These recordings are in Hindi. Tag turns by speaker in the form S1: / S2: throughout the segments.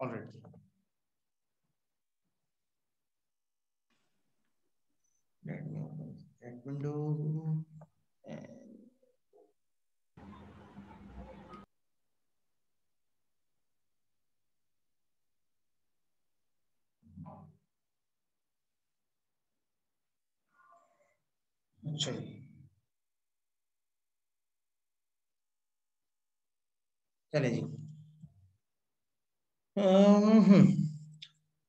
S1: Alright, let me open that window and अच्छा चले जी।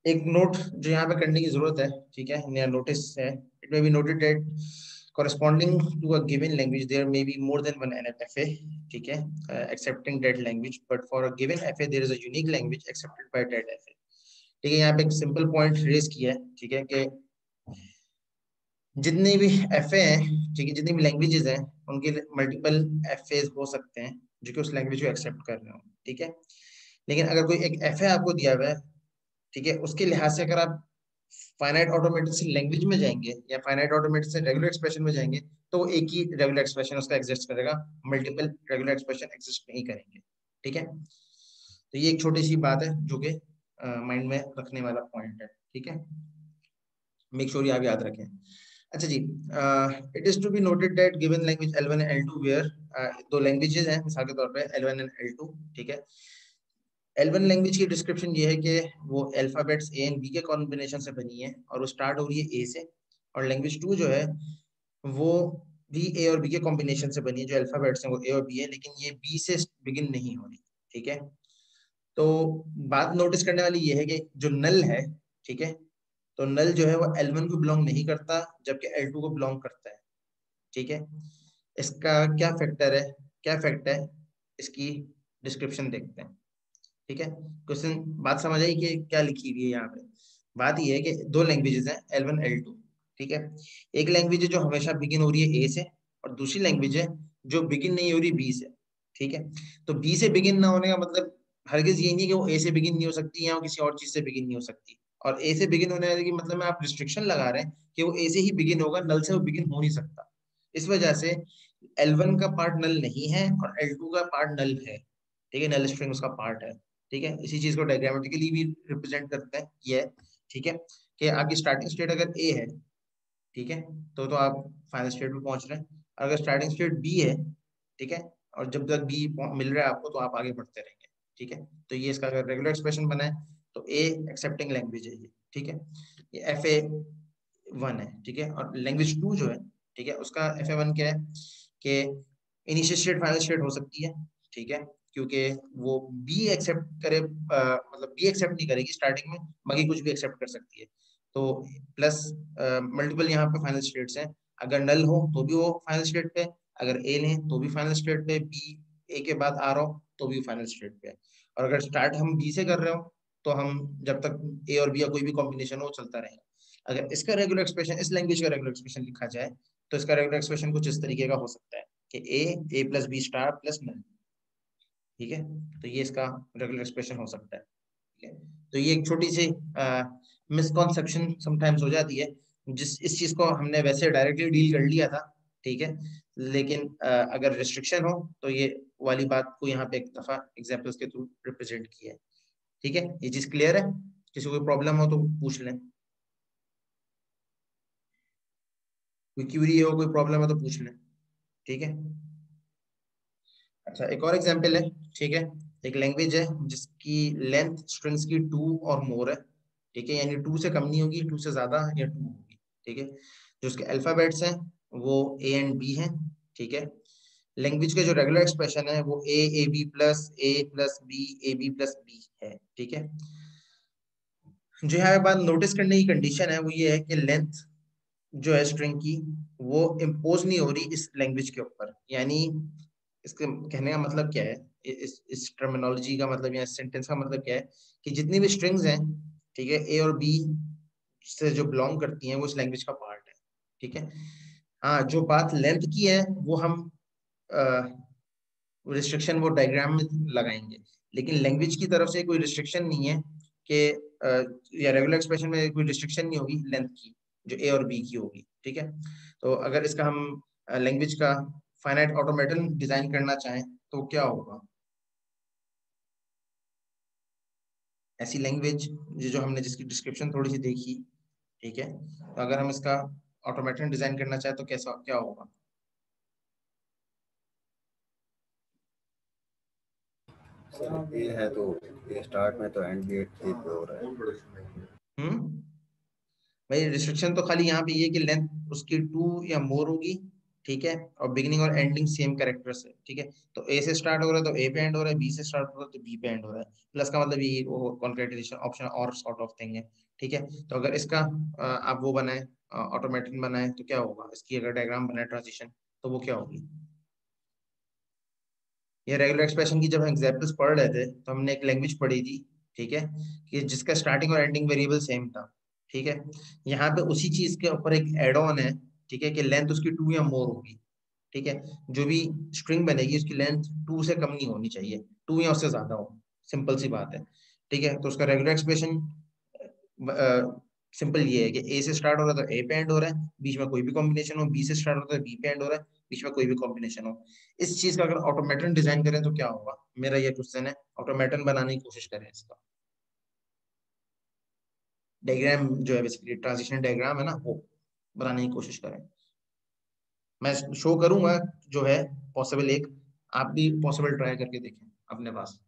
S1: एक नोट जो यहाँ पे करने की जरूरत है, ठीक है, नया नोटिस है। It may be noted that corresponding to a given language there may be more than one NFA, ठीक है, accepting that language, but for a given FA there is a unique language accepted by that FA। ठीक है, यहाँ पे एक सिंपल पॉइंट रेज किया है, ठीक है, कि जितने भी FA हैं, ठीक है, जितनी भी लैंग्वेजेस हैं उनके मल्टीपल FAs हो सकते हैं जो कि उस लैंग्वेज को एक्सेप्ट कर रहे हो, ठीक है। लेकिन अगर कोई एक FA आपको दिया हुआ है, ठीक है, उसके लिहाज से अगर आप फाइनाइट ऑटोमेटिक से लैंग्वेज में जाएंगे या फाइनाइट ऑटोमेटिक से रेगुलर एक्सप्रेशन में जाएंगे, तो वो एक ही रेगुलर एक्सप्रेशन उसका एग्जिस्ट करेगा, मल्टीपल रेगुलर एक्सप्रेशन एग्जिस्ट नहीं करेंगे, ठीक है। तो ये एक छोटी सी बात है जो कि माइंड में रखने वाला पॉइंट है, ठीक है, मेक श्योर आप याद रखें। अच्छा जी, it is to be noted that given language L1 and L2 where, दो लैंग्वेजेस हैं मिसाल के तौर पे L1 एंड L2, ठीक है। L1 लैंग्वेज की डिस्क्रिप्शन ये है कि वो अल्फाबेट्स ए एंड बी के कॉम्बिनेशन से बनी है और वो स्टार्ट हो रही है ए से, और लैंग्वेज 2 जो है वो भी ए और बी के कॉम्बिनेशन से बनी है, जो अल्फाबेट्स हैं वो ए और बी है, लेकिन ये बी से बिगिन नहीं हो रही, ठीक है। तो बात नोटिस करने वाली ये है कि जो नल है, ठीक है, तो नल जो है वो L1 को बिलोंग नहीं करता जबकि L2 को बिलोंग करता है, ठीक है। इसका क्या फैक्टर है, क्या फैक्ट है, इसकी डिस्क्रिप्शन देखते हैं, ठीक है। क्वेश्चन बात समझ आई कि क्या लिखी हुई है यहाँ पे। बात ये है कि दो लैंग्वेजेस हैं L1 L2, ठीक है। एक लैंग्वेज है जो हमेशा बिगिन हो रही है ए से, और दूसरी लैंग्वेज है जो बिगिन नहीं हो रही बी से, ठीक है। तो बी से बिगिन ना होने का मतलब हरगिज ये नहीं है कि वो ए से बिगिन नहीं हो सकती या वो किसी और चीज से बिगिन नहीं हो सकती, और ए से बिगिन होने वाले की मतलब में आप रिस्ट्रिक्शन लगा रहे हैं कि वो ए से ही बिगिन होगा, नल से वो बिगिन हो नहीं सकता। इस वजह से L1 का पार्ट नल नहीं है और L2 का पार्ट नल है, ठीक है, नल स्ट्रिंग उसका पार्ट है, ठीक है। इसी चीज को डायग्रामेटिकली भी रिप्रेजेंट करते हैं ये, ठीक है, कि आपकी स्टार्टिंग स्टेट अगर ए है, ठीक है, तो आप फाइनल स्टेट में पहुंच रहे हैं। अगर स्टार्टिंग स्टेट बी है, ठीक है, और जब तक बी मिल रहा है आपको तो आप आगे बढ़ते रहेंगे, ठीक है। तो ये इसका अगर रेगुलर एक्सप्रेशन बना है तो ए एक्सेप्टिंग लैंग्वेज है ये, ठीक है। ये FA1 है, ठीक है, और लैंग्वेज 2 जो है, ठीक है, उसका FA1 क्या है कि इनिशियल स्टेट फाइनल स्टेट हो सकती है, ठीक है, क्योंकि वो बी एक्सेप्ट करे, मतलब बी एक्सेप्ट नहीं करेगी स्टार्टिंग में, बाकी कुछ भी एक्सेप्ट कर सकती है। तो प्लस मल्टीपल यहाँ पे फाइनल स्टेट्स हैं, अगर नल हो तो भी वो फाइनल स्टेट पे, अगर ए लें तो भी फाइनल स्टेट पे, बी ए के बाद आ रहा हो तो भी फाइनल स्टेट पे है। और अगर स्टार्ट हम बी से कर रहे हो तो हम जब तक ए और बी का कोई भी कॉम्बिनेशन हो चलता रहेगा। अगर इसका रेगुलर एक्सप्रेशन, इस लैंग्वेज का रेगुलर एक्सप्रेशन लिखा जाए तो इसका रेगुलर एक्सप्रेशन कुछ इस तरीके का हो सकता है कि ए प्लस बी स्टार प्लस नल, ठीक है। तो ये इसका रेगुलर एक्सप्रेशन हो सकता है, ठीक है। तो ये एक छोटी सी मिसकॉन्सेप्शन समटाइम्स हो जाती है, जिस इस चीज को हमने वैसे डायरेक्टली डील कर लिया था, ठीक है, लेकिन अगर रिस्ट्रिक्शन हो तो ये वाली बात को यहाँ पे एक दफा एग्जाम्पल्स के थ्रू रिप्रेजेंट किया है, ठीक है। ये चीज क्लियर है, किसी को कोई प्रॉब्लम हो तो पूछ लें, कोई क्यूरी हो कोई प्रॉब्लम है तो पूछ लें, ठीक है। अच्छा, एक और एग्जांपल है, ठीक है। एक लैंग्वेज है जिसकी लेंथ स्ट्रिंग्स की 2 और मोर है, ठीक है, यानी 2 से कम नहीं होगी, 2 से ज्यादा या 2 होगी, ठीक है। जो उसके अल्फाबेट्स हैं वो ए एंड बी हैं, ठीक है। लैंग्वेज के जो रेगुलर एक्सप्रेशन है वो A B plus B A B plus B है, ठीक है। जो यहाँ पे बात नोटिस करने की कंडीशन है वो ये है कि लेंथ जो है स्ट्रिंग की वो इम्पोज नहीं हो रही इस लैंग्वेज के ऊपर, यानी इसके कहने का मतलब क्या है, इस टर्मिनोलॉजी का मतलब या सेंटेंस का मतलब क्या है कि जितनी भी स्ट्रिंग्स हैं, ठीक है, ए और बी से जो बिलोंग करती हैं वो इस लैंग्वेज का पार्ट है, ठीक है। हाँ, जो बात लेंथ की है वो हम रिस्ट्रिक्शन वो डायग्राम में लगाएंगे, लेकिन लैंग्वेज की तरफ से कोई रिस्ट्रिक्शन नहीं है कि या रेगुलर एक्सप्रेशन में कोई रिस्ट्रिक्शन नहीं होगी लेंथ की जो ए और बी की होगी, ठीक है। तो अगर इसका हम लैंग्वेज का फाइनाइट ऑटोमेटन डिजाइन करना चाहें तो क्या होगा, ऐसी लैंग्वेज जो हमने जिसकी डिस्क्रिप्शन थोड़ी सी देखी, ठीक है, तो अगर हम इसका ऑटोमेटेड डिजाइन करना चाहे तो कैसा क्या होगा?
S2: सर ये है तो ये स्टार्ट में तो एंड भी 8 पे हो रहा है।
S1: भाई रिस्ट्रिक्शन तो खाली यहाँ पे ये कि लेंथ उसकी 2 या मोर होगी, ठीक है, और बिगिनिंग और एंडिंग सेम कैरेक्टर से, ठीक है। तो ए से स्टार्ट हो रहा है तो ए पे एंड हो रहा है, बी से स्टार्ट हो रहा है तो बी पे एंड हो रहा है। प्लस का मतलब ये वो कॉन्क्रेटाइजेशन ऑप्शन और सॉर्ट ऑफ थिंग है, ठीक है। तो अगर इसका आप वो बनाए, ऑटोमेटिक बनाए, तो क्या होगा? इसकी अगर डायग्राम बनाए ट्रांजिशन, तो वो क्या होगी? ये रेगुलर एक्सप्रेशन की जब हम एग्जाम्पल्स पढ़ रहे थे तो हमने एक लैंग्वेज पढ़ी थी, ठीक है, कि जिसका स्टार्टिंग और एंडिंग वेरिएबल सेम था, ठीक है। यहाँ पे उसी चीज के ऊपर एक एड ऑन है, ठीक है, कि लेंथ उसकी 2 या मोर होगी, ठीक है। जो भी स्ट्रिंग बनेगी उसकी लेंथ 2 से कम नहीं होनी चाहिए, 2 या उससे ज्यादा हो, सिंपल सी बात है, ठीक है। तो उसका रेगुलर एक्सप्रेशन सिंपल ये है कि ए से स्टार्ट हो रहा है तो ए पे एंड हो रहा है, बीच में कोई भी कॉम्बिनेशन हो, बी से स्टार्ट होता है बी पे एंड हो रहा है, बीच में कोई भी कॉम्बिनेशन हो। इस चीज का अगर ऑटोमेटन डिजाइन करें तो क्या होगा? मेरा ये क्वेश्चन है, ऑटोमेटन बनाने की कोशिश करें, इसका डायग्राम जो है बेसिकली ट्रांजिशन डायग्राम है ना, वो बनाने की कोशिश करें। मैं शो करूंगा जो है पॉसिबल एक, आप भी पॉसिबल ट्राई करके देखें अपने पास।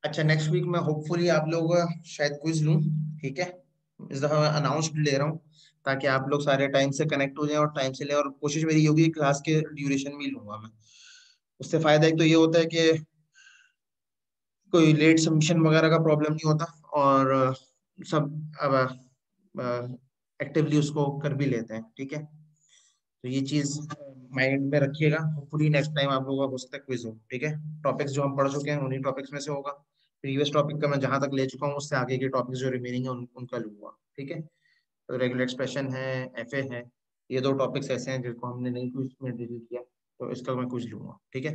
S1: अच्छा, नेक्स्ट वीक मैं होपफुली आप लोगों का शायद क्विज लूं, ठीक है। इस दफा मैं अनाउंस्ड ले रहा हूँ ताकि आप लोग सारे टाइम से कनेक्ट हो जाएं और टाइम से लें, और कोशिश मेरी ये होगी क्लास के ड्यूरेशन में ही लूंगा मैं। उससे फायदा एक तो ये होता है कि कोई लेट सबमिशन वगैरह का प्रॉब्लम नहीं होता, और सब अब एक्टिवली उसको कर भी लेते हैं, ठीक है। तो ये चीज माइंड में रखिएगा। होपफुली नेक्स्ट टाइम आप लोगों का हो सकता है क्विज हो, ठीक है। टॉपिक्स जो हम पढ़ चुके हैं उन्हीं टॉपिक्स में से होगा। प्रीवियस टॉपिक का मैं जहां तक ले चुका हूँ उससे आगे के टॉपिक्स जो रिमेनिंग है उनका लूंगा, ठीक है। तो रेगुलर एक्सप्रेशन है, एफए है, ये दो टॉपिक्स ऐसे हैं जिनको हमने नहीं क्विज में डिलीट किया, तो इसका मैं क्विज लूंगा, ठीक है।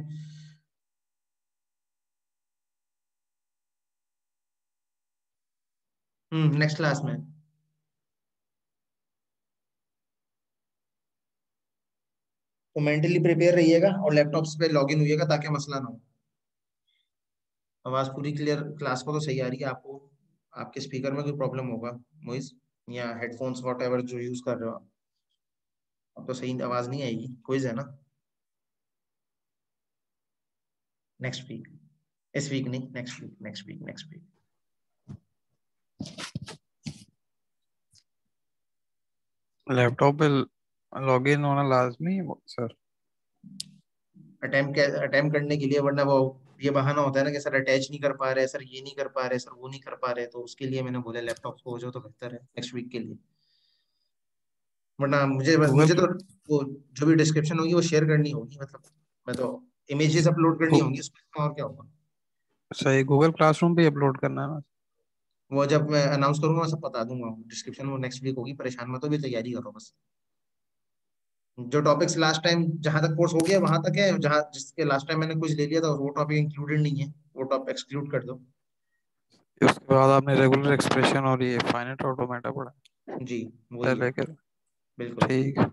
S1: नेक्स्ट क्लास में। तो मेंटली प्रिपेयर रहिएगा और लैपटॉप्स पे लॉगिन होइएगा ताकि मसला ना हो। आवाज पूरी क्लियर क्लास को तो सही आ रही है आपको? आपके स्पीकर में कोई प्रॉब्लम होगा मोइस, या हेडफोन्स वॉट एवर जो यूज कर रहे हो आप? अब तो सही आवाज नहीं आएगी, क्विज है ना। नेक्स्ट वीक, इस वीक नहीं, next week, next week, next week.
S3: Laptop पे लॉगिन होना लाजमी है सर?
S1: अटेम्प्ट करने के लिए, वरना वो ये बहाना होता है ना कि सर अटैच नहीं कर पा रहे, सर ये नहीं कर पा रहे, सर वो नहीं कर पा रहे, तो उसके लिए मैंने बोला लैपटॉप हो जाओ तो बेहतर है नेक्स्ट वीक के लिए। वरना मुझे
S3: गूगल
S1: मुझे तो वो जो भी डिस्क्रिप्शन होगी वो शेयर करनी होगी, मतलब मैं तो इमेजेस अपलोड करनी होंगी उसमें, और क्या होगा।
S3: सही, गूगल क्लासरूम पे अपलोड करना है ना?
S1: वो जब मैं अनाउंस करूंगा मैं सब बता दूंगा, डिस्क्रिप्शन में नेक्स्ट वीक होगी, परेशान मत हो, भी तैयारी करो बस। जो टॉपिक्स लास्ट टाइम जहां तक कोर्स हो गया वहां तक है, जहां जिसके लास्ट टाइम मैंने कुछ ले लिया था वो टॉपिक इंक्लूडेड नहीं है, वो टॉपिक एक्सक्लूड कर दो।
S3: उसके बाद आपने रेगुलर एक्सप्रेशन और ये फाइनाइट ऑटोमेटा पढ़ा
S1: जी वही
S3: है
S1: है,
S3: लेकर।
S1: बिल्कुल।
S3: ठीक है।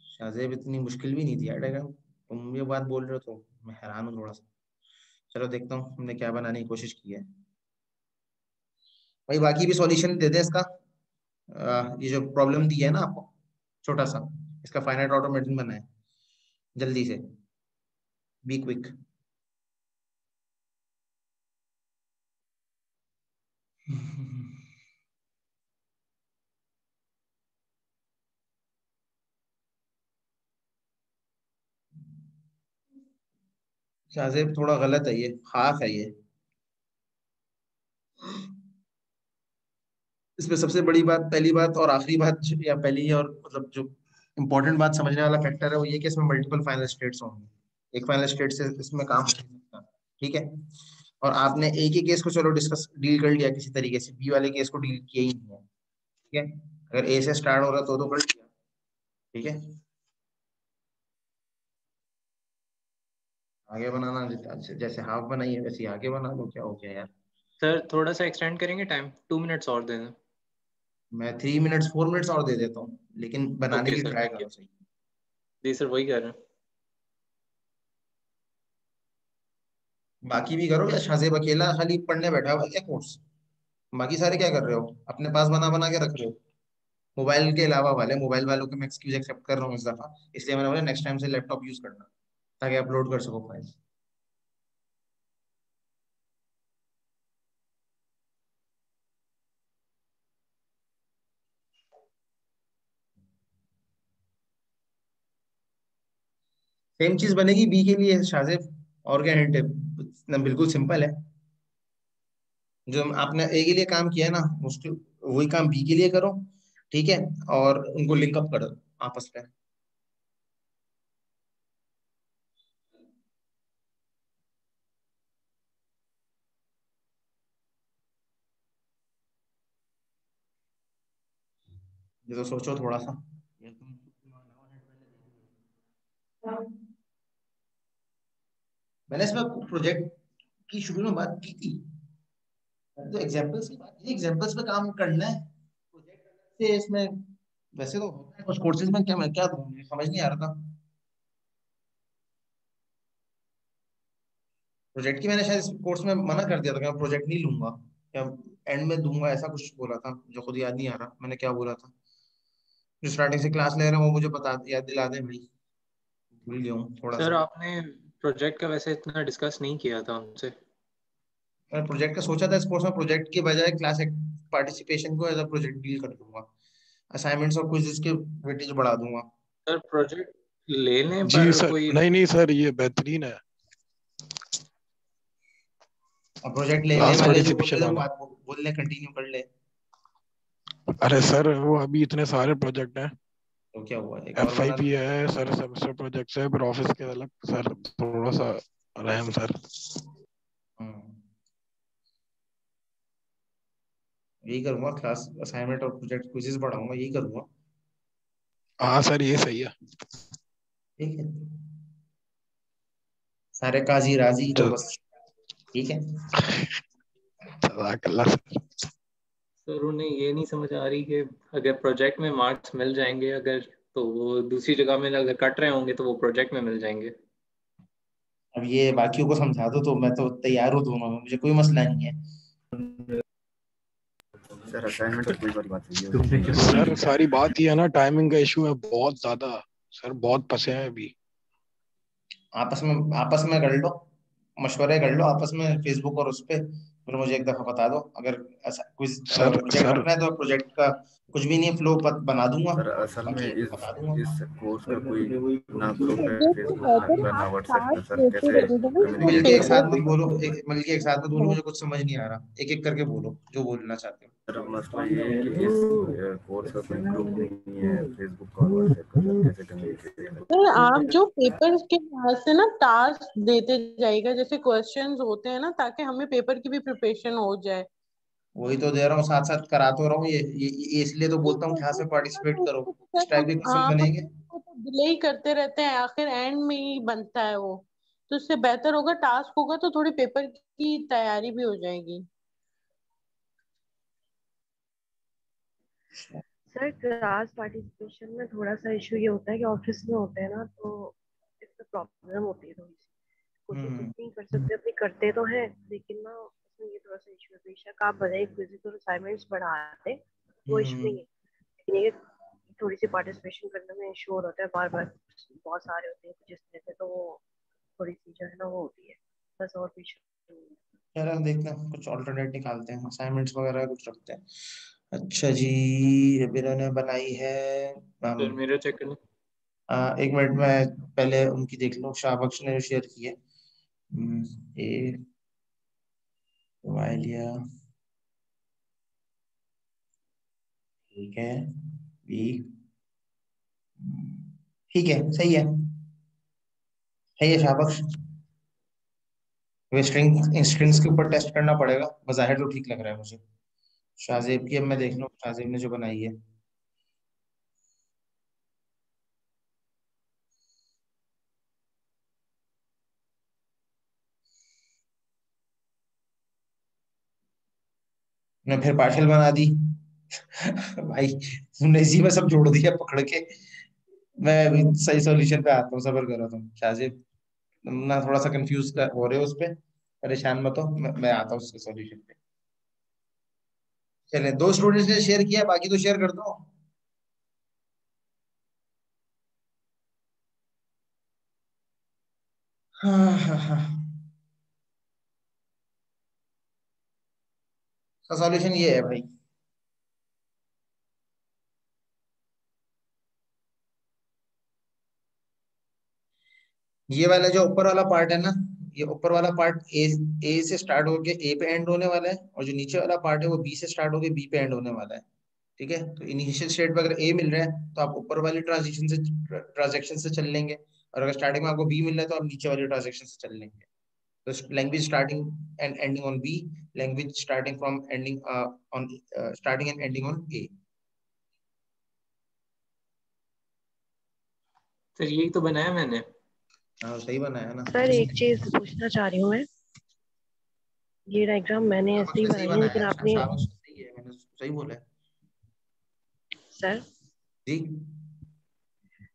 S1: शाहजेब इतनी मुश्किल भी नहीं थी यार डायग्राम, तुम ये बात बोल रहे हो तो मैं हैरान हूँ थोड़ा सा। चलो देखता हूँ हमने क्या बनाने की कोशिश की है। भाई बाकी भी सॉल्यूशन दे दे इसका। ये जो प्रॉब्लम दी है ना आपको, छोटा सा, इसका फाइनाइट ऑटोमेटन बना है, जल्दी से, बी क्विक। शाहजेब थोड़ा गलत है, ये हाफ है ये। इसमें सबसे बड़ी बात, पहली बात और आखिरी बात या पहली और मतलब जो इंपॉर्टेंट बात समझने वाला फैक्टर है वो ये कि इसमें मल्टीपल फाइनल स्टेट्स होंगे, एक फाइनल स्टेट से इसमें काम नहीं सकता, ठीक है। और आपने एक ही केस को चलो डिस्कस डील कर लिया किसी तरीके से, बी वाले केस को डील किया ही नहीं है, ठीक है। अगर ए से स्टार्ट हो रहा तो कर लिया, ठीक है। आगे बनाना जैसे हाफ बनाई है वैसे ही आगे बना लो, क्या हो गया यार।
S4: सर थोड़ा सा एक्सटेंड करेंगे टाइम, 2 मिनट्स और दे दें।
S1: मैं 3 मिनट्स 4 मिनट्स और दे देता हूँ, लेकिन बनाने
S4: ओके
S1: की
S4: सर,
S1: ट्राई
S4: थैंक यू।
S1: करो सही।
S4: जी सर, वही कह रहे हैं।
S1: बाकी भी करो, या शाहजेब अकेला खाली पढ़ने बैठा हुआ है क्या कोर्स? बाकी सारे क्या कर रहे हो, अपने पास बना बना के रख रहे हो? मोबाइल के अलावा वाले, मोबाइल वालों के मैं एक्सक्यूज एक्सेप्ट कर रहा हूँ इस दफा, इसलिए मैंने बोला नेक्स्ट टाइम से लैपटॉप यूज करना, ताकि अपलोड कर सको फाइल। सेम चीज बनेगी बी के लिए शाहजेब, और क्या हिंट है, बिल्कुल सिंपल है। जो आपने ए के लिए काम किया है ना, उसके वही काम बी के लिए करो, ठीक है। और उनको लिंकअप करो आपस में। ये तो सोचो थोड़ा सा। मैंने इसमें प्रोजेक्ट की शुरू में बात की थी, तो एग्जांपल्स की बात, एग्जांपल्स पे काम करना है, प्रोजेक्ट से इसमें वैसे तो होता है कुछ कोर्सेज में, क्या मैं क्या दूं, मुझे समझ नहीं आ रहा था। प्रोजेक्ट की मैंने शायद इस कोर्स में मना कर दिया था कि मैं प्रोजेक्ट नहीं लूंगा, या एंड में दूंगा, ऐसा कुछ बोला था, जो खुद याद नहीं आ रहा मैंने क्या बोला था। जो स्टार्टिंग से क्लास ले रहे हैं वो मुझे बता, याद दिला दें भाई, भूल गया हूँ थोड़ा
S4: सर
S1: सा।
S4: आपने प्रोजेक्ट का वैसे इतना डिस्कस नहीं किया था हमसे।
S1: मैंने प्रोजेक्ट का सोचा था इस कोर्स में, प्रोजेक्ट के बजाय क्लास पार्टिसिपेशन को एज अ प्रोजेक्ट डील कर दूंगा, असाइनमेंट्स और क्विज़ेस के वेटेज बढ़ा दूंगा।
S4: सर प्रोजेक्ट ले लें
S5: जी
S4: पर
S5: सर,
S4: कोई।
S5: नहीं नहीं सर, ये बेहतरीन है।
S1: और प्रोजेक्ट ले ले
S5: क्लास
S1: वाले जो बोल
S5: पार्टिसिपेशन
S1: रहे थे वो
S5: वाला।
S1: बात बोल ले, कंटिन्यू कर ले।
S5: अरे सर, वो अभी इतने सारे प्रोजेक्ट हैं।
S1: तो क्या हुआ, एक और बना
S5: FIP
S1: लो।
S5: है सर, सेमेस्टर प्रोजेक्ट्स है, फिर ऑफिस के अलग सर, थोड़ा सा रहम सर।
S1: हम्म, यही करूंगा, क्लास असाइनमेंट और प्रोजेक्ट क्विज़ेस बढ़ाऊंगा, यही करूंगा।
S5: हाँ सर, ये सही है।
S1: ठीक है, सारे काजी राजी तो
S5: ज-
S1: बस, ठीक है।
S5: जज़ाकल्लाह सर।
S4: सर उन्हें ये नहीं समझ आ रही कि अगर प्रोजेक्ट में मार्क्स मिल जाएंगे अगर, तो वो दूसरी जगह में अगर कट रहे होंगे तो वो प्रोजेक्ट में मिल जाएंगे।
S1: अब ये बाकियों को समझा दो तो मैं तो तैयार हूँ दोनों में, मुझे कोई मसला नहीं है।
S2: सर असाइनमेंट तो कोई बात बात नहीं है।
S5: सर सारी बात ये है ना, टाइमिंग का इशू है बहुत ज्यादा। सर बहुत फंसे हैं अभी।
S1: आपस में कर लो, मशवरे कर लो आपस में फेसबुक और उस पे, फिर मुझे एक दफा बता दो। अगर कुछ
S5: सर
S1: प्रोजेक्ट
S5: सर
S1: रखना है तो प्रोजेक्ट का कुछ भी नहीं, फ्लो बना दूंगा,
S2: सर असल में
S1: बाकी बता दूंगा।
S2: इस कोर्स का कोई ना ग्रुप है
S6: सब्जेक्ट
S2: फेसबुक
S6: अगर
S2: का ना
S6: आप
S2: व्हाट्सएप
S6: साथ
S2: का, सर
S6: लेते
S2: कैसे
S6: रहोगे ना
S1: मिलके
S2: कम्युनिकेट
S1: एक
S2: करें।
S1: साथ
S6: तो
S1: मत बोलो, मिलके एक साथ मत बोलो, मुझे कुछ समझ नहीं आ रहा, एक एक करके बोलो जो बोलना चाहते हो।
S2: सर मसला ये है कि इस कोर्स का कोई ग्रुप नहीं है फेसबुक का और व्हाट्सएप का, सर कैसे कम्युनिकेट करें?
S6: तो आप जो पेपर के बाद से ना टास्क देते जाइएगा, जैसे क्वेश्चंस होते हैं ना, ताकि हमें पेपर की भी प्रिपरेशन हो जाए।
S1: वही तो दे रहा हूँ, साथ साथ करा तो रहा हूँ ये इसलिए तो बोलता हूँ क्लास में पार्टिसिपेट करो, इस टाइप के क्वेश्चन
S6: हाँ,
S1: बनेंगे।
S6: डिले ही करते रहते हैं, आखिर एंड में ही बनता है वो। तो इससे बेहतर होगा टास्क होगा तो थोड़ी पेपर की तैयारी भी हो जाएगी।
S7: सर क्लास पार्टिसिपेशन में थोड़ा सा इशू ये होता है कि ऑफिस में होते हैं ना, तो इसमें प्रॉब्लम होती है थोड़ी सी। कोशिश जितनी कर सकते हैं अपनी करते तो हैं, लेकिन ना उसमें ये थोड़ा सा इशू है। बेशक आप भले फिजिकल असाइनमेंट्स बढ़ा दें, वो इशू नहीं है, लेकिन ये थोड़ी सी पार्टिसिपेशन करने में इशू होता है। बार बार बहुत सारे होते हैं जिस तरह से, तो वो थोड़ी सी जो है ना वो होती है, बस और कुछ इशू नहीं है।
S1: यार हम देखते हैं, कुछ ऑल्टरनेट निकालते हैं, असाइनमेंट्स वगैरह कुछ रखते हैं। अच्छा जी, अभी इन्होंने बनाई है।
S4: सर मेरा चेक करना।
S1: एक मिनट में पहले उनकी देख लो, शाहबख्श ने जो शेयर की है। ए लिया, ठीक है। बी, ठीक है, सही है शाहबख्श। वे स्ट्रिंग्स के ऊपर टेस्ट करना पड़ेगा, बज़ाहिर तो ठीक लग रहा है मुझे। शाहजेब की अब मैं देख लूं, शाहजेब ने जो बनाई है। मैं फिर पार्शल बना दी भाई, तुमने इसी में सब जोड़ दिया पकड़ के। मैं अभी सही सॉल्यूशन पे आता हूँ, सबर करो तुम शाहजेब। तुम ना थोड़ा सा कंफ्यूज हो रहे हो उस पे, परेशान मत हो, मैं आता हूँ उसके सॉल्यूशन पे। चले, 2 स्टूडेंट्स ने शेयर किया, बाकी तो शेयर कर दो। हाँ हाँ हाँ, का सॉल्यूशन ये है भाई। ये वाला जो ऊपर वाला पार्ट है ना, ये ऊपर वाला पार्ट ए से स्टार्ट होके ए पे एंड होने वाला है, और जो नीचे वाला पार्ट है वो बी से स्टार्ट होके बी पे एंड होने वाला है। ठीक है, तो इनिशियल स्टेट पे अगर ए मिल रहा है तो आप ऊपर वाली ट्रांजेक्शन से चल लेंगे, और अगर स्टार्टिंग में आपको बी मिल रहा है तो आप नीचे वाली ट्रांजेक्शन से चल लेंगे। तो language starting and ending on B, language starting from ending on starting and ending on A.
S4: Sir यही तो बनाया मैंने।
S1: हाँ सही बनाया ना
S7: सर एक चीज पूछना चाह रही हूँ मैं, ये डायग्राम मैंने ऐसे ही
S1: सही
S7: बनाई है, लेकिन
S1: बनाया,
S7: आपने
S1: शाबाश, सही है, मैंने सही बोला है
S7: सर
S1: जी।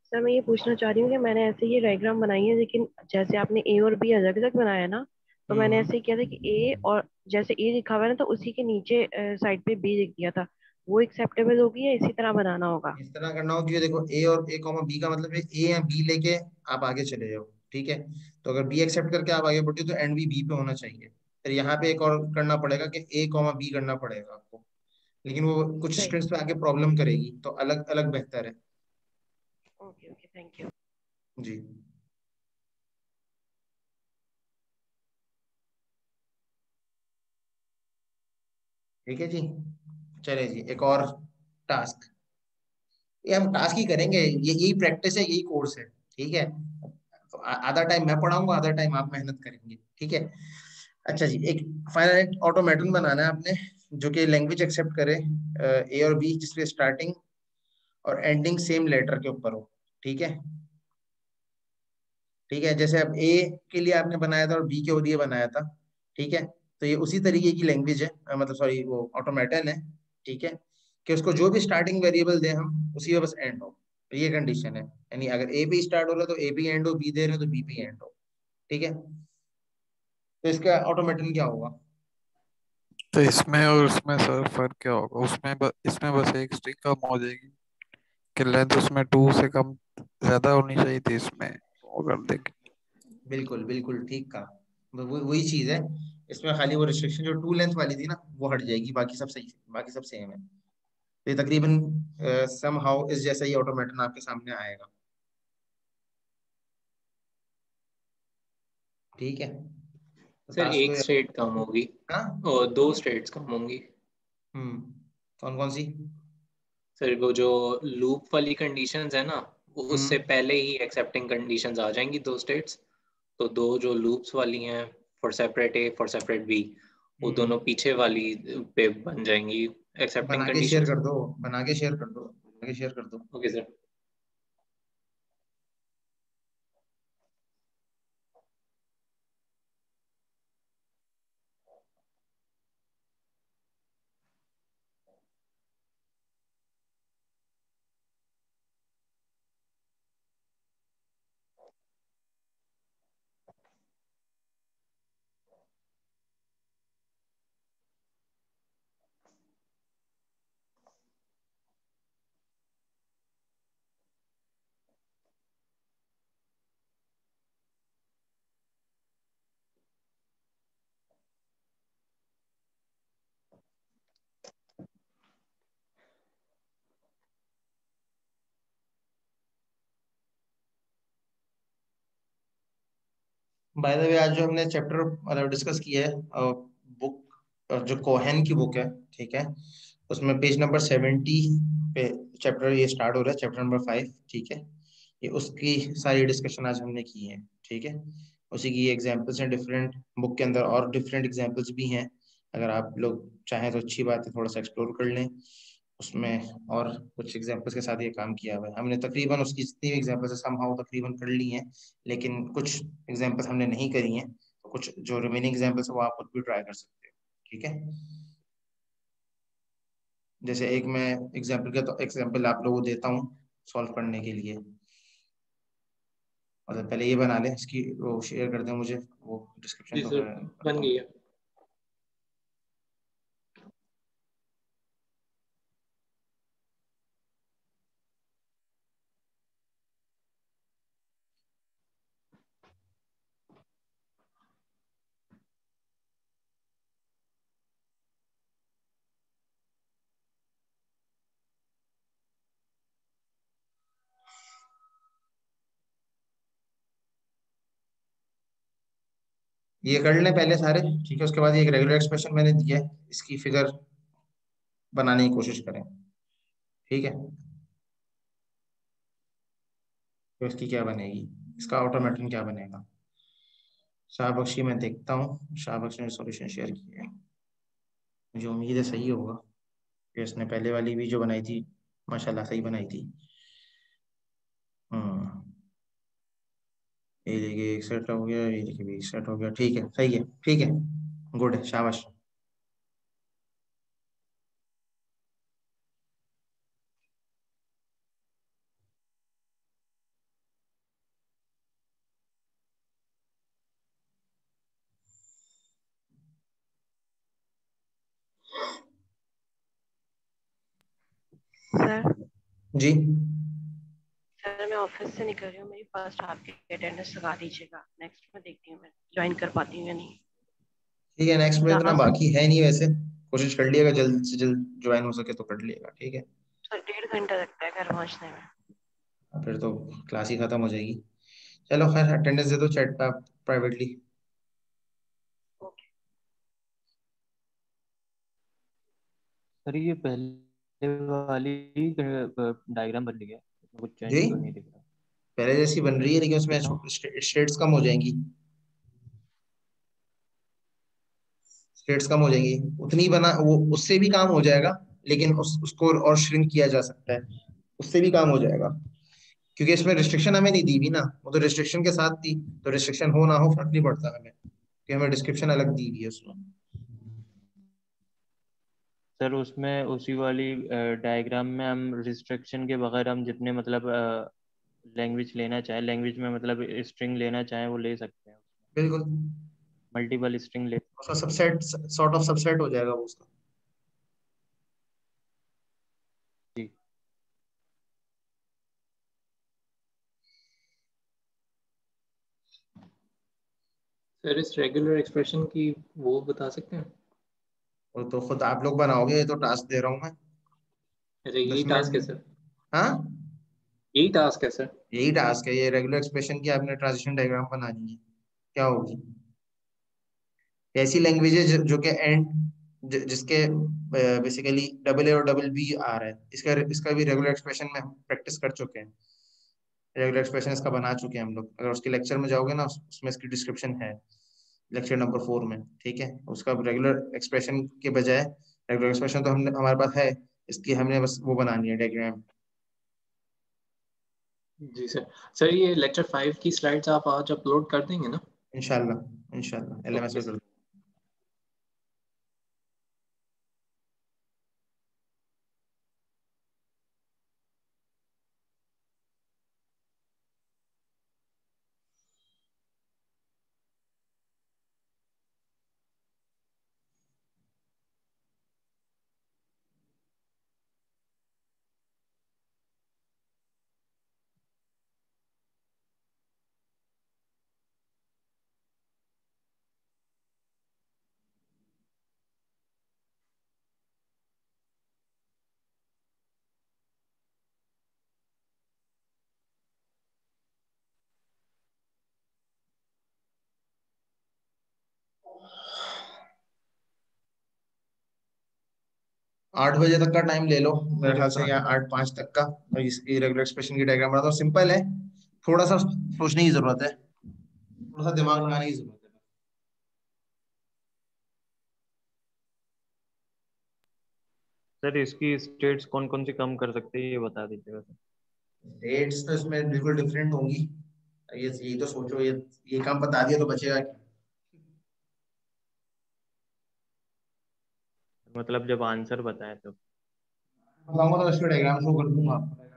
S7: सर मैं ये पूछना चाह रही हूँ कि मैंने ऐसे ये डायग्राम बनाई है, लेकिन जैसे आपने ए और बी अलग अलग बनाया ना, तो मैंने ऐसे किया था कि ए और जैसे ए लिखा हुआ है ना, तो उसी के नीचे साइड पे बी लिख दिया था। वो एक्सेप्टेबल होगी या इसी तरह बनाना होगा?
S1: इस तरह करना हो कि देखो, ए और ए कॉमा बी का मतलब है ए या बी लेके आप आगे चले जाओ। ठीक है, तो अगर बी एक्सेप्ट करके आप आगे बढ़ते हो तो एंड भी बी पे होना चाहिए। फिर यहाँ पे एक और करना पड़ेगा कि ए कॉमा बी करना पड़ेगा आपको, लेकिन वो कुछ
S7: सही।
S1: स्टूडेंट्स पे आगे प्रॉब्लम करेगी, तो अलग अलग बेहतर है।
S7: Okay okay, thank you.
S1: जी, ठीक है जी। चले जी, एक और टास्क। ये हम टास्क ही करेंगे, ये यही प्रैक्टिस है, यही कोर्स है। ठीक है, तो आधा टाइम मैं पढ़ाऊंगा, आधा टाइम आप मेहनत करेंगे। ठीक है। अच्छा जी, एक फाइनाइट ऑटोमेटन बनाना है आपने, जो कि लैंग्वेज एक्सेप्ट करे ए और बी, जिसपे स्टार्टिंग और एंडिंग सेम लेटर के ऊपर हो। ठीक है, ठीक है, जैसे अब ए के लिए आपने बनाया था और बी के लिए बनाया था। ठीक है, तो ये उसी तरीके की लैंग्वेज है, मतलब सॉरी वो ऑटोमेटन है। ठीक है, कि उसको जो भी स्टार्टिंग वेरिएबल दें हम, उसी में बस एंड हो, तो ये कंडीशन है। यानी अगर ए पे स्टार्ट हो रहा है तो ए पे एंड हो, बी दे रहे हो तो बी पे एंड हो। ठीक है, तो इसका ऑटोमेटन क्या होगा?
S3: तो इसमें और उसमें सर फर्क क्या होगा? इसमें बस एक स्ट्रिंग कम हो जाएगी कि लेंथ उसमें 2 से कम ज्यादा होनी चाहिए थी, इसमें वो कर देंगे।
S1: बिल्कुल बिल्कुल ठीक कहा, वही चीज है। इसमें खाली वो रिस्ट्रिक्शन जो 2 लेंथ वाली थी ना, वो हट जाएगी, बाकी सब सही, बाकी सब सेम है। तो ये तकरीबन सम हाउ इस जैसा ही ऑटोमेटन आपके सामने आएगा। ठीक है, तो
S4: सर
S1: टास्क
S4: एक स्टेट कम होगी
S1: हाँ,
S4: और 2 स्टेट्स कम होंगी।
S1: कौन कौन सी?
S4: सर वो जो लूप वाली कंडीशंस है ना, वो उससे
S1: हम्म
S4: पहले ही एक्सेप्टिंग कंडीशंस आ जाएंगी दो स्टेट्स। तो दो जो लूप्स वाली हैं, for separate A for separate B, वो दोनों पीछे वाली पे बन जाएंगी एक्सेप्टिंग
S1: बना के शेयर
S4: कंडीशंस।
S1: कर दो, बना के शेयर कर दो, बना के शेयर कर दो।
S4: Okay sir.
S1: By the way, आज जो हमने चैप्टर मतलब डिस्कस किया है, बुक जो कोहेन की बुक है, ठीक है, उसमें पेज नंबर 70 पे चैप्टर ये स्टार्ट हो रहा है, चैप्टर नंबर 5, ठीक है। ये उसकी सारी डिस्कशन आज हमने की है, ठीक है। उसी की एग्जांपल्स हैं डिफरेंट बुक के अंदर, और डिफरेंट एग्जांपल्स भी हैं। अगर आप लोग चाहें तो अच्छी बात है, थोड़ा सा एक्सप्लोर कर लें उसमें, और कुछ एग्जांपल्स के साथ ये काम किया हुआ है हमने। तकरीबन उसकी जितनी भी एग्जांपल्स है समहाउ तकरीबन कर ली हैं, लेकिन कुछ एग्जांपल्स हमने नहीं करी हैं, तो कुछ जो रिमेनिंग एग्जांपल्स है वो आप खुद भी ट्राई कर सकते हो, ठीक है। जैसे एक मैं एग्जांपल का तो एग्जांपल आप लोगों को देता हूँ सॉल्व करने के लिए। और पहले ये बना लें, इसकी वो शेयर कर दें मुझे, वो डिस्क्रिप्शन
S4: जी
S1: तो
S4: सर,
S1: मैं
S4: बन
S1: करता
S4: गई
S1: हूँ।
S4: है।
S1: ये कर लें पहले सारे, ठीक है। उसके बाद ये एक रेगुलर एक्सप्रेशन मैंने दिया है, इसकी फिगर बनाने की कोशिश करें, ठीक है। तो इसकी क्या बनेगी, इसका ऑटोमेटन क्या बनेगा। शाहबख्शी मैं देखता हूँ, शाहबख्शी ने सॉल्यूशन शेयर किया है, मुझे उम्मीद है सही होगा, कि इसने पहले वाली भी जो बनाई थी माशाल्लाह सही बनाई थी। हम्म ये देखिए एक सेट हो गया, ये देखिए भी एक सेट हो गया, ठीक है, सही है, ठीक है, गुड है, शाबाश।
S7: सर
S1: जी
S7: सर मैं ऑफिस से निकल रही हूँ, मेरी फर्स्ट हाफ की अटेंडेंस लगा दीजिएगा। नेक्स्ट में देखती हूँ मैं ज्वाइन कर पाती हूँ या नहीं।
S1: ठीक है, नेक्स्ट में इतना
S7: लास्ट
S1: बाकी है नहीं वैसे, कोशिश कर लिएगा जल्द से जल्द ज्वाइन हो सके तो कर लिएगा, ठीक है।
S7: सर 1.5 घंटा लगता है घर पहुँचने में।
S1: फिर तो क्लास ही खत्म हो जाएगी। चलो खैर, अटेंडेंस दे दो चैट पे आप प्राइवेटली।
S7: ओके।
S8: सर ये पहले वाली डायग्राम बन गया, इसमें कुछ
S1: जी
S8: चेंज तो नहीं दिख रहा।
S1: पहले जैसी बन रही है, लेकिन उसमें
S8: कितना?
S1: स्टेट्स कम हो जाएंगी, स्टेट्स कम हो जाएंगी, उतनी बना वो उससे भी काम हो जाएगा, लेकिन उसको और श्रिंक किया जा सकता है, उससे भी काम हो जाएगा। क्योंकि इसमें रिस्ट्रिक्शन हमें नहीं दी हुई ना, वो तो रिस्ट्रिक्शन के साथ थी, तो रिस्ट्रिक्शन हो ना हो फर्क नहीं पड़ता हमें, कि हमें डिस्क्रिप्शन अलग दी हुई है उसमें।
S8: सर उसमें उसी वाली डायग्राम में हम रिस्ट्रिक्शन के बगैर हम जितने मतलब लैंग्वेज लेना चाहें, लैंग्वेज में मतलब स्ट्रिंग लेना चाहें वो ले सकते हैं।
S1: बिल्कुल,
S8: मल्टीपल स्ट्रिंग ले।
S1: उसका सबसेट, सॉर्ट ऑफ सबसेट हो जाएगा वो उसका।
S8: जी
S4: सर इस रेगुलर एक्सप्रेशन की वो बता सकते हैं?
S1: वो तो खुद आप लोग बनाओगे, ये तो टास्क दे रहा हूँ मैं,
S4: अच्छा, यही
S1: 10 मिनट
S4: टास्क है
S1: में।
S4: सर?
S1: हाँ,
S4: यही टास्क है सर?
S1: यही टास्क है, ये रेगुलर एक्सप्रेशन की आपने ट्रांजिशन डायग्राम बनानी है। क्या होगी, ऐसी लैंग्वेजेस जो कि एंड जिसके बेसिकली डबल ए और डबल बी आ रहा है, इसका भी रेगुलर एक्सप्रेशन में हम प्रैक्टिस कर चुके हैं, रेगुलर एक्सप्रेशन इसका बना चुके हैं हम लोग। अगर उसके लेक्चर में जाओगे ना, उसमें इसकी डिस्क्रिप्शन है लेक्चर नंबर 4 में, ठीक है। उसका रेगुलर एक्सप्रेशन के बजाय, रेगुलर एक्सप्रेशन तो हमने हमारे पास है, इसकी हमने बस वो बनानी है डायग्राम।
S4: जी सर। सर ये लेक्चर 5 की स्लाइड्स आप आज अपलोड कर देंगे ना?
S1: इंशाल्लाह इंशाल्लाह LMS में कर। आठ बजे तक का टाइम ले लो मेरे ख्याल से, या 8:05 तक का। और इसकी रेगुलर एक्सप्रेशन की डायग्राम बनाता हूँ, सिंपल है, थोड़ा सा सोचने की जरूरत है, थोड़ा सा दिमाग लगाने की जरूरत है।
S8: सर इसकी स्टेट्स कौन कौन सी कम कर सकते हैं ये बता दीजिएगा सर।
S1: डेट्स तो इसमें बिल्कुल डिफरेंट होंगी, ये यही तो सोचो, ये काम बता दिया तो बचेगा क्या?
S8: मतलब जब आंसर बताए तो।
S1: बताऊंगा तो इसका डायग्राम शो कर दूंगा आपको।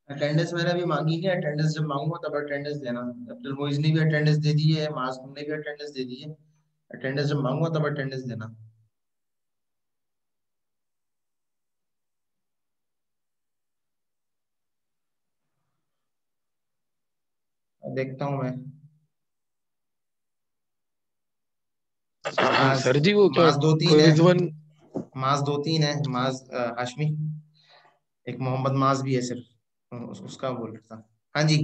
S1: अटेंडेंस मैंने अभी मांगी है, अटेंडेंस जब मांगूंगा तब अटेंडेंस देना। अब्दुल मोइज ने भी अटेंडेंस दे दी है, मासूम ने भी अटेंडेंस दे दी है। अटेंडेंस जब मांगूंगा तब अटेंडेंस देना। अब देखता हूँ मैं। माज
S5: सर जी वो क्या
S1: माज 2-3 है,
S5: क्विज वन
S1: माज 2-3 है, माज हाशमी, एक मोहम्मद माज भी है सिर्फ, उसका बोल रहा था। हाँ जी,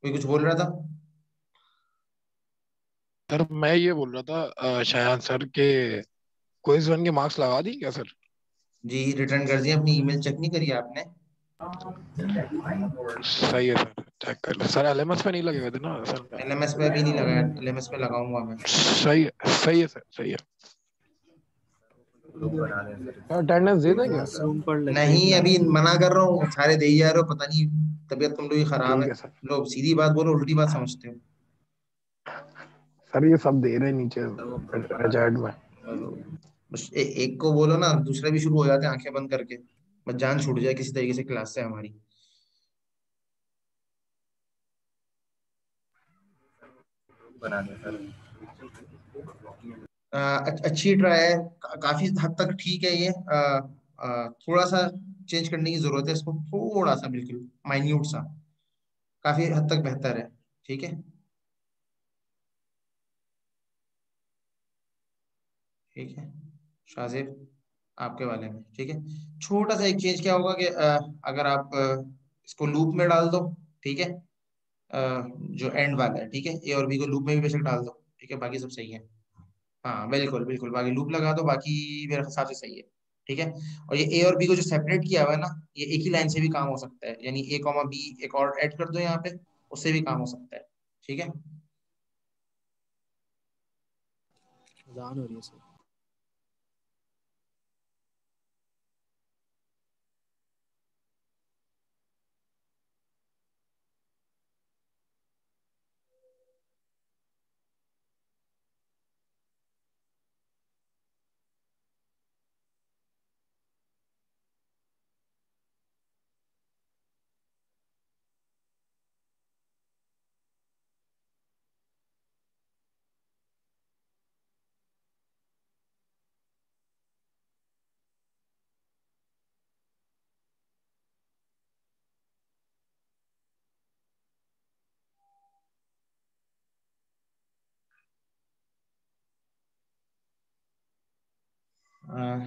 S1: कोई कुछ बोल रहा था?
S5: सर मैं ये बोल रहा था शायद सर के क्विज वन के मार्क्स लगा दी क्या सर?
S1: जी रिटर्न कर दिया, अपनी ईमेल चेक नहीं करी आपने?
S5: सही है सर। चेक कर लो सर, एलएमएस पे नहीं लगेगा थे ना सर?
S1: एलएमएस पे अभी नहीं लगाया, एलएमएस पे लगाऊंगा मैं।
S5: सही है, सही है सर, सही है।
S2: ग्रुप बना दें सर।
S5: अटेंडेंस दे दें क्या?
S9: क्लासरूम पर लग गई
S1: नहीं अभी
S9: क्लास।
S1: मना कर रहा हूँ, सारे दे ही जा रहे हो, पता नहीं तबीयत तुम लोग की खराब
S5: ठीक
S1: है।
S5: है सर।
S1: लोग सीधी बात बोलो उल्टी बात समझते हो।
S5: सर ये सब दे रहे हैं नीचे
S2: सर वो ग्रुप बना दें।
S5: चैट में।
S1: बस एक को बोलो ना, दूसरे भी शुरू हो जाते हैं आंखें बंद करके, बस जान छूट जाए किसी तरीके से क्लास से हमारी।
S2: ग्रुप बना दें सर।
S1: अच्छी ट्राई है, काफी हद तक ठीक है ये। थोड़ा सा चेंज करने की जरूरत है इसको, थोड़ा सा, बिल्कुल माइन्यूट सा, काफी हद तक बेहतर है। ठीक है, ठीक है शाजिब, आपके वाले में ठीक है। छोटा सा एक चेंज क्या होगा कि अगर आप इसको लूप में डाल दो, ठीक है, जो एंड वाला है, ठीक है, ए और बी को लूप में भी बेशक डाल दो, ठीक है, बाकी सब सही है। हाँ बिल्कुल बिल्कुल, बाकी लूप लगा दो, बाकी मेरे हिसाब से सही है। ठीक है, और ये ए और बी को जो सेपरेट किया हुआ है ना, ये एक ही लाइन से भी काम हो सकता है, यानी ए कॉमा बी एक और ऐड कर दो यहाँ पे, उससे भी काम हो सकता है। ठीक है,
S9: अजान हो रही है सर।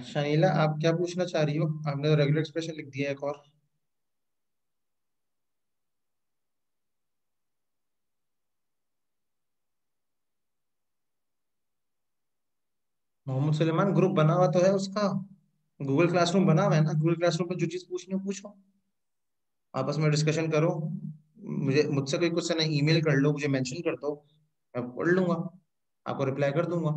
S1: शनीला आप क्या पूछना चाह रही हो? आपने तो रेगुलर एक्सप्रेशन लिख दिया है एक और। मोहम्मद सुलेमान ग्रुप बना हुआ तो है उसका, गूगल क्लासरूम बना हुआ है ना, गूगल क्लासरूम पर जो चीज पूछनी हो पूछो, आपस में डिस्कशन करो। मुझसे कोई क्वेश्चन है ईमेल कर लो, मुझे मेंशन कर दो, मैं पढ़ लूंगा, आपको रिप्लाई कर दूंगा।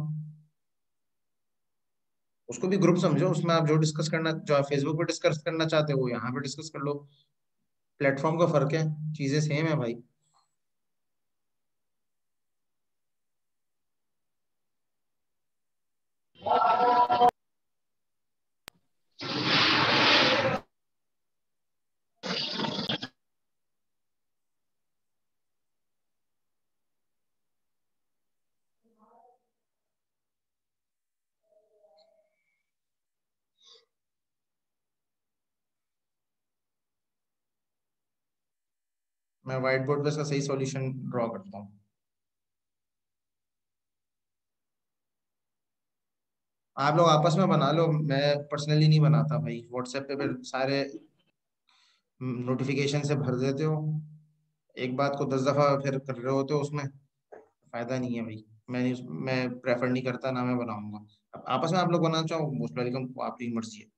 S1: उसको भी ग्रुप समझो, उसमें आप जो डिस्कस करना, जो आप फेसबुक पे डिस्कस करना चाहते हो वो यहाँ पे डिस्कस कर लो। प्लेटफॉर्म का फर्क है, चीजें सेम है भाई। मैं व्हाइट बोर्ड पे इसका सही सॉल्यूशन ड्रॉ करता हूँ। आप लोग आपस में बना लो, मैं पर्सनली नहीं बनाता भाई, व्हाट्सएप पे फिर सारे नोटिफिकेशन से भर देते हो, एक बात को 10 दफा फिर कर रहे होते हो, उसमें फायदा नहीं है भाई। मैं प्रेफर नहीं करता, ना मैं बनाऊंगा। अब आपस में आप लोग बनाना चाहो मोस्ट वेलकम, आपकी मर्जी है।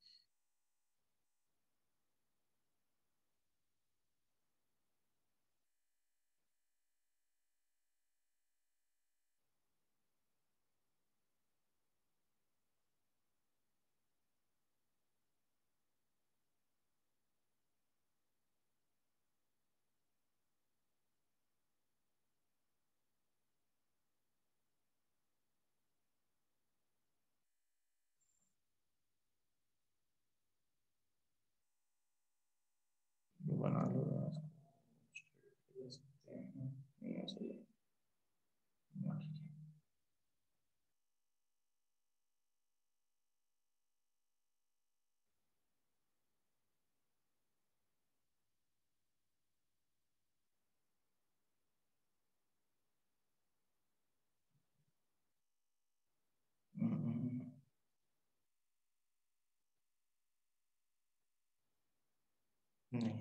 S1: बना लो नहीं,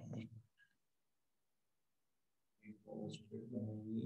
S1: पोस्ट बनेगी।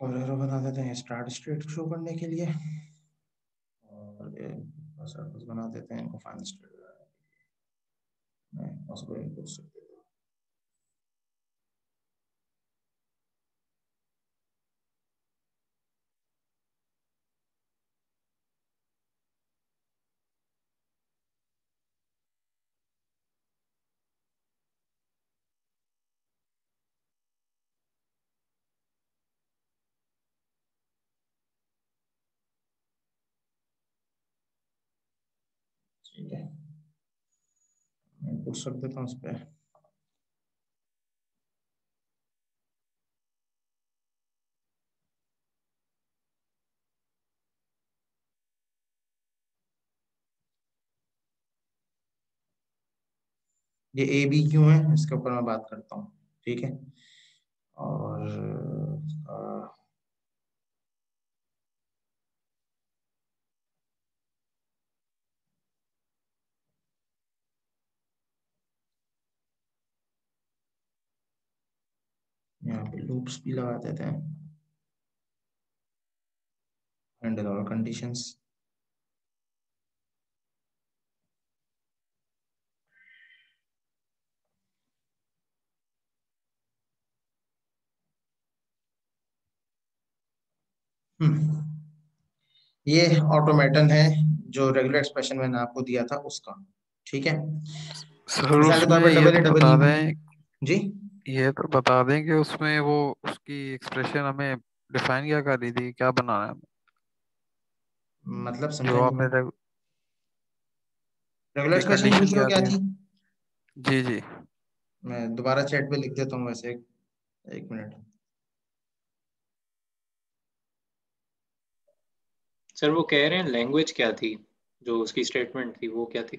S1: और एरो बना देते हैं स्टार्ट स्टेट शो करने के लिए, और सर्कल्स बना देते हैं इनको फाइनल स्टेट में उसको इनपुट सकते हैं। ठीक है, इनपुट रख देता हूँ उस पर। ये ए बी क्यों है इसके ऊपर मैं बात करता हूँ, ठीक है। और यहाँ पे लूप्स भी लगा देते हैं अंडर ऑल कंडीशंस। ये ऑटोमेटन है जो रेगुलर एक्सप्रेशन मैंने आपको दिया था उसका, ठीक है।
S3: सर
S1: मिसाल के तौर
S3: उसमें
S1: पर
S3: ये
S1: डबल ए
S3: तो
S1: डबल
S3: बता
S1: ई
S3: दें,
S1: जी,
S3: ये तो बता दें कि उसमें वो उसकी एक्सप्रेशन हमें डिफाइन क्या कर रही थी, क्या बनाना है हमें?
S1: मतलब समझा
S3: जो
S1: नहीं।
S3: आपने
S1: रेगुलर
S3: की
S1: एक्सप्रेशन
S3: कंडीशन
S1: पूछ रहे हो
S3: क्या
S1: क्या
S3: थी?
S1: थी?
S3: जी जी।
S1: मैं दोबारा चैट पे लिख देता हूँ वैसे, एक मिनट।
S4: सर वो कह रहे हैं लैंग्वेज क्या थी, जो उसकी स्टेटमेंट थी वो क्या थी?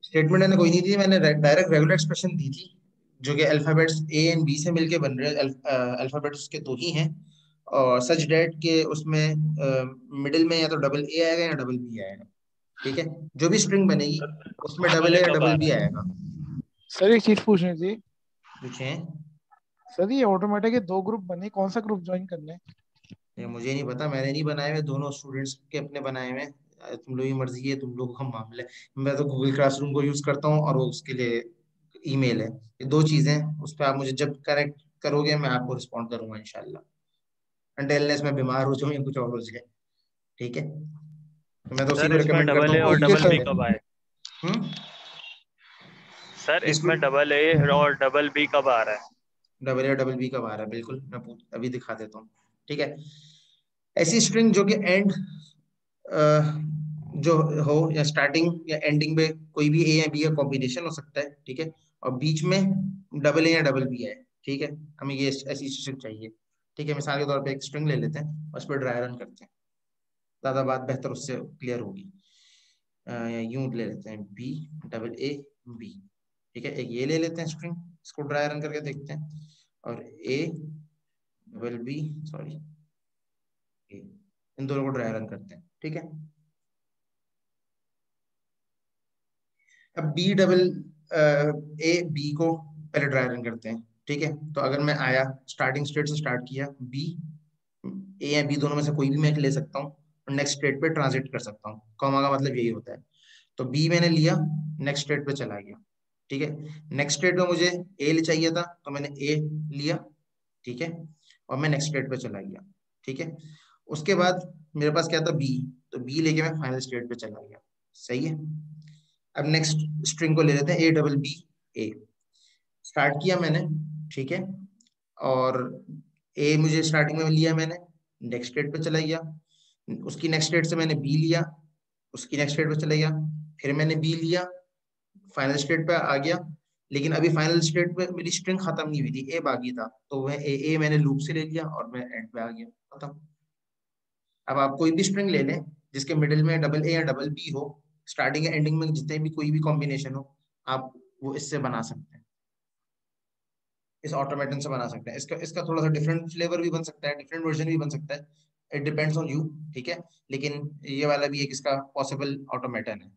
S1: स्टेटमेंट मैंने कोई नहीं दी, मैंने डायरेक्ट रेगुलर एक्सप्रेशन दी थी जो कि अल्फाबेट्स ए एंड बी से मिलके बन रहे हैं। अल्फाबेट्स उसके दो ही हैं, और सच डेट के उसमें मिडिल में या तो डबल ए आएगा या डबल बी आएगा, ठीक है। जो भी स्ट्रिंग बनेगी उसमें डबल ए या डबल बी आएगा।
S5: सर एक चीज पूछनी थी।
S1: पूछे।
S5: सर ये ऑटोमेटिक के दो ग्रुप बने, कौन सा ग्रुप ज्वाइन करना है?
S1: ये मुझे नहीं पता, मैंने नहीं बनाए हुए, दोनों स्टूडेंट्स के अपने बनाए हुए हैं। तुम लोग की मर्जी है, तुम लोगों का मामला है। मैं तो गूगल क्लासरूम को यूज करता हूँ और वो उसके लिए ईमेल है। ये दो चीजें हैं, उस पर आप मुझे जब करेक्ट करोगे मैं आपको रिस्पॉन्ड करूंगा इंशाल्लाह, अनटिल मैं बीमार हो जाऊँ या कुछ और हो जाए, ठीक है। तो मैं तो उसी
S8: सर
S1: को
S8: इसमें
S1: रिकमेंड करता
S8: डबल ए
S1: हूँ
S8: और
S1: कि यूज
S8: डबल बी
S1: करें।
S8: कब आए? सर
S1: इसको
S8: इसमें डबल ए और डबल बी कब आ रहा है?
S1: डबल ए डबल बी का बार है, बिल्कुल मैं अभी दिखा देता हूँ, ठीक है। ऐसी स्ट्रिंग जो कि एंड जो हो या स्टार्टिंग या एंडिंग में कोई भी ए या बी का कॉम्बिनेशन हो सकता है, ठीक है। और बीच में डबल ए या डबल बी है, ठीक है। हमें ये ऐसी स्ट्रिंग चाहिए, ठीक है। मिसाल के तौर पे एक स्ट्रिंग ले लेते हैं और उस पर ड्राई रन करते हैं, ज्यादा बात बेहतर उससे क्लियर होगी। या यूं ले लेते हैं बी डबल ए बी, ठीक है। एक ये ले लेते हैं स्ट्रिंग, इसको ड्राई रन करके देखते हैं, और ए डबल बी, सॉरी, इन दोनों को ड्राई रन करते हैं, ठीक है। अब बी डबल ए बी को पहले ड्राई रन करते हैं, ठीक है। तो अगर मैं आया स्टार्टिंग स्टेट से स्टार्ट किया, बी ए या बी दोनों में से कोई भी मैं ले सकता हूँ और नेक्स्ट स्टेट पे ट्रांजिट कर सकता हूँ। कॉमा का मतलब यही होता है। तो बी मैंने लिया, नेक्स्ट स्टेट पे चला गया, ठीक है। नेक्स्ट स्टेट में मुझे ए चाहिए था तो मैंने ए लिया, ठीक है, और मैं नेक्स्ट स्टेट पे चला गया, ठीक है। उसके बाद मेरे पास क्या था, बी, तो बी लेके मैं फाइनल स्टेट पे चला गया, सही है। अब नेक्स्ट स्ट्रिंग को ले लेते हैं A double B A, start किया मैंने, ठीक है। और ए मुझे स्टार्टिंग में लिया मैंने, नेक्स्ट स्टेट पे चला गया, उसकी नेक्स्ट स्टेट से मैंने बी लिया, उसकी नेक्स्ट स्टेट पे चला गया, फिर मैंने बी लिया, फाइनल स्टेट पे आ गया। लेकिन अभी फाइनल स्टेट पे मेरी स्ट्रिंग खत्म नहीं हुई थी, ए बाकी था, तो वह ए मैंने लूप से ले लिया और मैं एंड पे आ गया, खत्म। अब आप कोई भी स्ट्रिंग ले लें जिसके मिडिल में डबल ए या डबल बी हो, स्टार्टिंग या एंडिंग में जितने भी कोई भी कॉम्बिनेशन हो, आप वो इससे बना सकते हैं, इस ऑटोमेटन से बना सकते हैं। इसका इसका थोड़ा सा डिफरेंट फ्लेवर भी बन सकता है, डिफरेंट वर्जन भी बन सकता है, इट डिपेंड्स ऑन यू, ठीक है। लेकिन ये वाला भी एक इसका पॉसिबल ऑटोमेटन है,